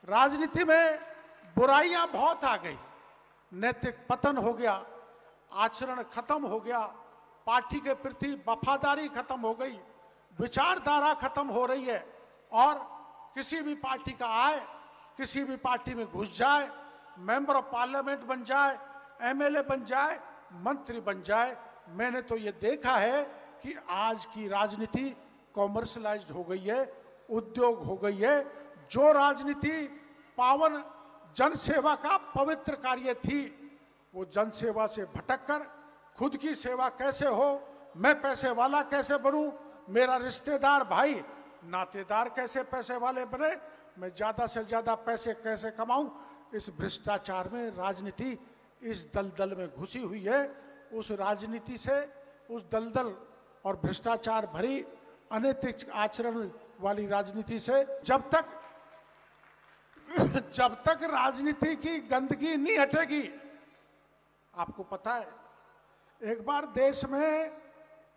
राजनीति में बुराइयां बहुत आ गई, नैतिक पतन हो गया, आचरण खत्म हो गया, पार्टी के प्रति वफादारी खत्म हो गई, विचारधारा खत्म हो रही है और किसी भी पार्टी का आए, किसी भी पार्टी में घुस जाए, मेंबर ऑफ पार्लियामेंट बन जाए, एमएलए बन जाए, मंत्री बन जाए। मैंने तो ये देखा है कि आज की राजनीति कॉमर्शलाइज्ड हो गई है, उद्योग हो गई है। जो राजनीति पावन जनसेवा का पवित्र कार्य थी, वो जनसेवा से भटककर खुद की सेवा कैसे हो, मैं पैसे वाला कैसे बनूं, मेरा रिश्तेदार भाई नातेदार कैसे पैसे वाले बने, मैं ज्यादा से ज्यादा पैसे कैसे कमाऊं, इस भ्रष्टाचार में राजनीति इस दलदल में घुसी हुई है। उस राजनीति से, उस दलदल और भ्रष्टाचार भरी अनैतिक आचरण वाली राजनीति से जब तक राजनीति की गंदगी नहीं हटेगी। आपको पता है, एक बार देश में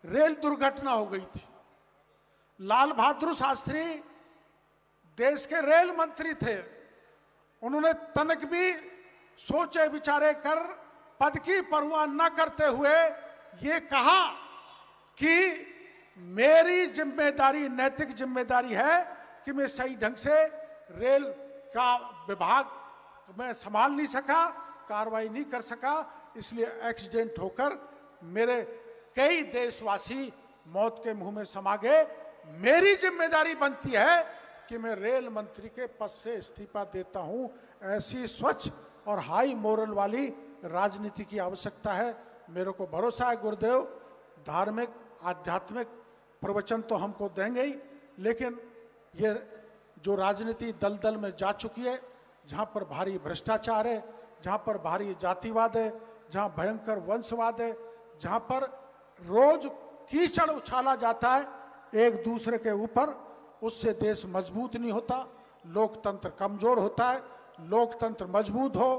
रेल दुर्घटना हो गई थी। लाल बहादुर शास्त्री देश के रेल मंत्री थे। उन्होंने तनक भी सोचे विचारे कर पद की परवाह न करते हुए ये कहा कि मेरी जिम्मेदारी, नैतिक जिम्मेदारी है कि मैं सही ढंग से रेल का विभाग मैं संभाल नहीं सका, कार्रवाई नहीं कर सका, इसलिए एक्सीडेंट होकर मेरे कई देशवासी मौत के मुंह में समा गए। मेरी जिम्मेदारी बनती है कि मैं रेल मंत्री के पद से इस्तीफा देता हूं। ऐसी स्वच्छ और हाई मोरल वाली राजनीति की आवश्यकता है। मेरे को भरोसा है गुरुदेव धार्मिक आध्यात्मिक प्रवचन तो हमको देंगे ही, लेकिन ये जो राजनीति दलदल में जा चुकी है, जहां पर भारी भ्रष्टाचार है, जहां पर भारी जातिवाद है, जहां भयंकर वंशवाद है, जहां पर रोज कीचड़ उछाला जाता है एक दूसरे के ऊपर, उससे देश मजबूत नहीं होता, लोकतंत्र कमजोर होता है। लोकतंत्र मजबूत हो,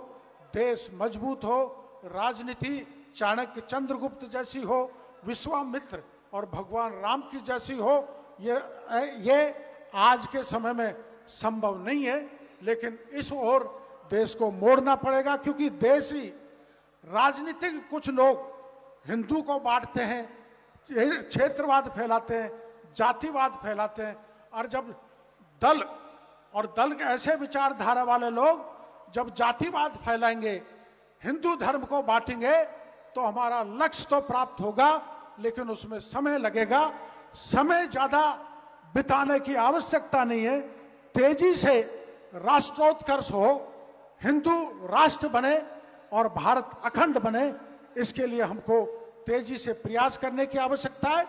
देश मजबूत हो, राजनीति चाणक्य चंद्रगुप्त जैसी हो, विश्वामित्र और भगवान राम की जैसी हो, ये आज के समय में संभव नहीं है। लेकिन इस ओर देश को मोड़ना पड़ेगा, क्योंकि देश ही राजनीतिक कुछ लोग हिंदू को बांटते हैं, क्षेत्रवाद फैलाते हैं, जातिवाद फैलाते हैं, और जब दल के ऐसे विचारधारा वाले लोग जब जातिवाद फैलाएंगे, हिंदू धर्म को बांटेंगे, तो हमारा लक्ष्य तो प्राप्त होगा, लेकिन उसमें समय लगेगा। समय ज्यादा बिताने की आवश्यकता नहीं है। तेजी से राष्ट्रोत्कर्ष हो, हिंदू राष्ट्र बने और भारत अखंड बने, इसके लिए हमको तेजी से प्रयास करने की आवश्यकता है।